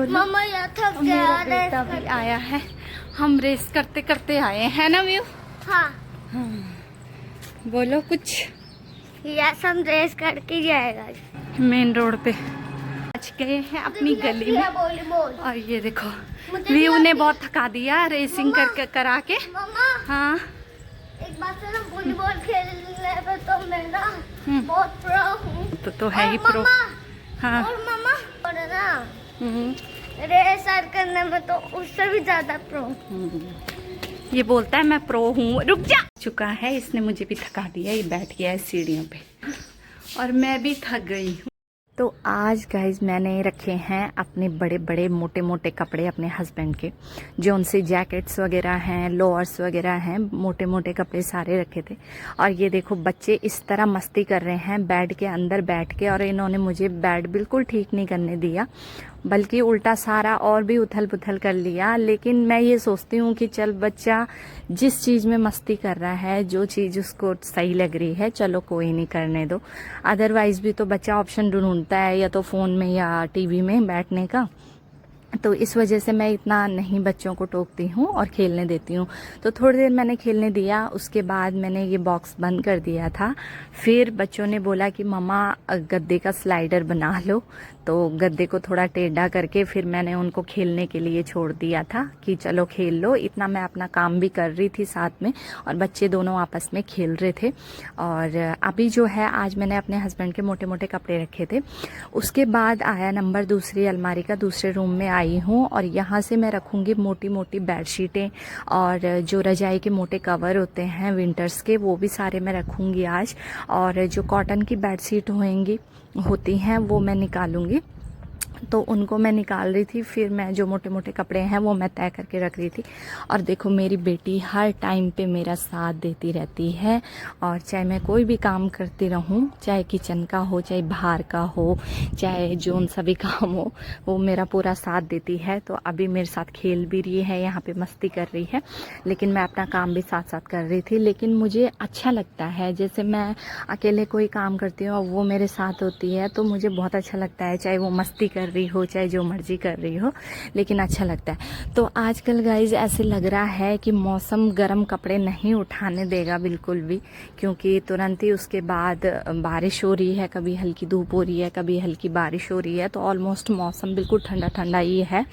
मम्मा यहाँ थक गया। बेटा भी आया है, हम रेस करते करते आए हैं ना व्यू। हाँ बोलो कुछ। यस, हम रेस करके जाएगा। मेन रोड पे पहुंच गए हैं अपनी गली में। और ये देखो व्यू ने बहुत थका दिया रेसिंग करके करा के। मम्मा हाँ एक बात है ना, वॉलीबॉल खेलने में तो मैं ना बहुत प्रो हूँ। तो है ही प्रो। हाँ और मम्मा और ना रेस करने में तो उससे भी ज्यादा प्रो। ये बोलता है मैं प्रो हूँ। रुक जा चुका है, इसने मुझे भी थका दिया। ये बैठ गया है सीढ़ियों पे और मैं भी थक गई हूँ। तो आज गाइज मैंने रखे हैं अपने बड़े बड़े मोटे मोटे कपड़े अपने हस्बैंड के, जो उनसे जैकेट्स वगैरह हैं, लोअर्स वगैरह हैं, मोटे मोटे कपड़े सारे रखे थे। और ये देखो बच्चे इस तरह मस्ती कर रहे हैं बेड के अंदर बैठ के, और इन्होंने मुझे बेड बिल्कुल ठीक नहीं करने दिया, बल्कि उल्टा सारा और भी उथल पुथल कर लिया। लेकिन मैं ये सोचती हूँ कि चल बच्चा जिस चीज़ में मस्ती कर रहा है, जो चीज़ उसको सही लग रही है, चलो कोई नहीं करने दो। अदरवाइज भी तो बच्चा ऑप्शन ढूंढता है या तो फ़ोन में या टीवी में बैठने का। तो इस वजह से मैं इतना नहीं बच्चों को टोकती हूँ और खेलने देती हूँ। तो थोड़ी देर मैंने खेलने दिया, उसके बाद मैंने ये बॉक्स बंद कर दिया था। फिर बच्चों ने बोला कि मम्मा गद्दे का स्लाइडर बना लो, तो गद्दे को थोड़ा टेढ़ा करके फिर मैंने उनको खेलने के लिए छोड़ दिया था कि चलो खेल लो। इतना मैं अपना काम भी कर रही थी साथ में, और बच्चे दोनों आपस में खेल रहे थे। और अभी जो है आज मैंने अपने हस्बैंड के मोटे मोटे कपड़े रखे थे। उसके बाद आया नंबर दूसरी अलमारी का, दूसरे रूम में आई हूँ और यहाँ से मैं रखूँगी मोटी मोटी बेडशीटें और जो रजाई के मोटे कवर होते हैं विंटर्स के, वो भी सारे मैं रखूँगी आज। और जो कॉटन की बेडशीट होती हैं वो मैं निकालूंगी, तो उनको मैं निकाल रही थी। फिर मैं जो मोटे मोटे कपड़े हैं वो मैं तय करके रख रही थी। और देखो मेरी बेटी हर टाइम पे मेरा साथ देती रहती है, और चाहे मैं कोई भी काम करती रहूं, चाहे किचन का हो, चाहे बाहर का हो, चाहे जोन सा भी काम हो, वो मेरा पूरा साथ देती है। तो अभी मेरे साथ खेल भी रही है, यहाँ पे मस्ती कर रही है, लेकिन मैं अपना काम भी साथ साथ कर रही थी। लेकिन मुझे अच्छा लगता है, जैसे मैं अकेले कोई काम करती हूँ और वो मेरे साथ होती है तो मुझे बहुत अच्छा लगता है, चाहे वो मस्ती कर रही हो, चाहे जो मर्जी कर रही हो, लेकिन अच्छा लगता है। तो आजकल गाइज ऐसे लग रहा है कि मौसम गर्म कपड़े नहीं उठाने देगा बिल्कुल भी, क्योंकि तुरंत ही उसके बाद बारिश हो रही है, कभी हल्की धूप हो रही है, कभी हल्की बारिश हो रही है। तो ऑलमोस्ट मौसम बिल्कुल ठंडा ठंडा ही है।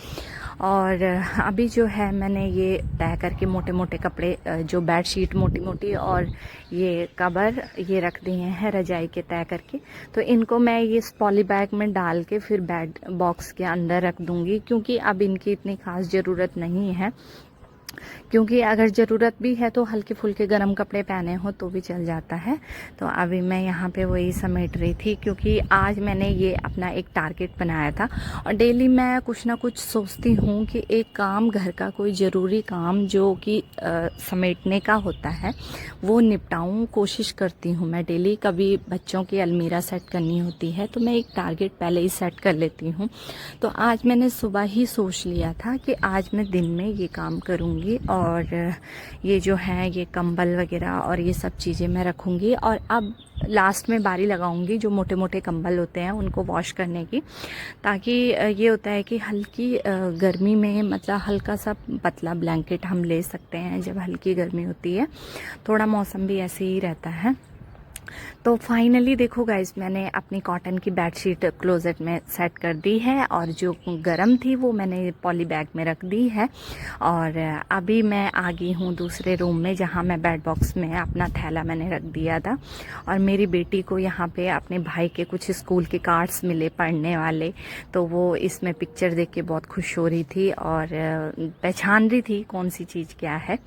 और अभी जो है मैंने ये तय करके मोटे मोटे कपड़े, जो बेडशीट मोटी मोटी और ये कवर, ये रख दिए हैं रजाई के तय करके। तो इनको मैं ये पॉली बैग में डाल के फिर बेड बॉक्स के अंदर रख दूंगी, क्योंकि अब इनकी इतनी खास ज़रूरत नहीं है। क्योंकि अगर ज़रूरत भी है तो हल्के फुल्के गर्म कपड़े पहने हो तो भी चल जाता है। तो अभी मैं यहाँ पे वही समेट रही थी, क्योंकि आज मैंने ये अपना एक टारगेट बनाया था। और डेली मैं कुछ ना कुछ सोचती हूँ कि एक काम, घर का कोई ज़रूरी काम जो कि समेटने का होता है वो निपटाऊँ, कोशिश करती हूँ मैं डेली। कभी बच्चों की अलमीरा सेट करनी होती है तो मैं एक टारगेट पहले ही सेट कर लेती हूँ। तो आज मैंने सुबह ही सोच लिया था कि आज मैं दिन में ये काम करूँगी, और ये जो है ये कंबल वगैरह और ये सब चीज़ें मैं रखूँगी। और अब लास्ट में बारी लगाऊंगी जो मोटे मोटे कंबल होते हैं उनको वॉश करने की, ताकि ये होता है कि हल्की गर्मी में, मतलब हल्का सा पतला ब्लैंकेट हम ले सकते हैं जब हल्की गर्मी होती है। थोड़ा मौसम भी ऐसे ही रहता है। तो फाइनली देखो गाइज, मैंने अपनी कॉटन की बेडशीट क्लोजेट में सेट कर दी है, और जो गरम थी वो मैंने पॉली बैग में रख दी है। और अभी मैं आ गई हूँ दूसरे रूम में, जहाँ मैं बेड बॉक्स में अपना थैला मैंने रख दिया था। और मेरी बेटी को यहाँ पे अपने भाई के कुछ स्कूल के कार्ड्स मिले पढ़ने वाले, तो वो इसमें पिक्चर देख के बहुत खुश हो रही थी और पहचान रही थी कौन सी चीज़ क्या है।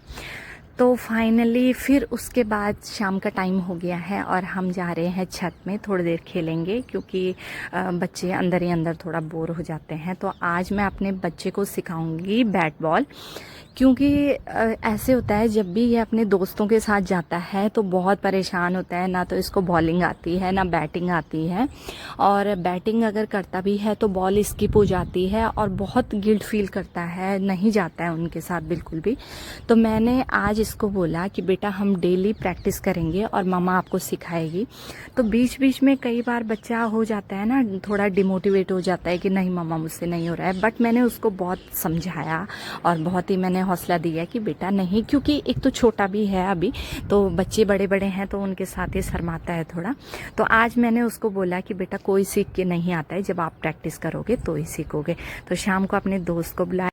तो फाइनली फिर उसके बाद शाम का टाइम हो गया है और हम जा रहे हैं छत में, थोड़ी देर खेलेंगे, क्योंकि बच्चे अंदर ही अंदर थोड़ा बोर हो जाते हैं। तो आज मैं अपने बच्चे को सिखाऊंगी बैट बॉल, क्योंकि ऐसे होता है जब भी ये अपने दोस्तों के साथ जाता है तो बहुत परेशान होता है, ना तो इसको बॉलिंग आती है ना बैटिंग आती है, और बैटिंग अगर करता भी है तो बॉल स्किप हो जाती है और बहुत गिल्ट फील करता है, नहीं जाता है उनके साथ बिल्कुल भी। तो मैंने आज इसको बोला कि बेटा हम डेली प्रैक्टिस करेंगे और मम्मा आपको सिखाएगी। तो बीच बीच में कई बार बच्चा हो जाता है ना, थोड़ा डिमोटिवेट हो जाता है कि नहीं मम्मा मुझसे नहीं हो रहा है, बट मैंने उसको बहुत समझाया और बहुत ही मैंने हौसला दिया कि बेटा नहीं, क्योंकि एक तो छोटा भी है अभी, तो बच्चे बड़े बड़े हैं तो उनके साथ ही शर्माता है थोड़ा। तो आज मैंने उसको बोला कि बेटा कोई सीख के नहीं आता है, जब आप प्रैक्टिस करोगे तो ही सीखोगे। तो शाम को अपने दोस्त को बुलाया।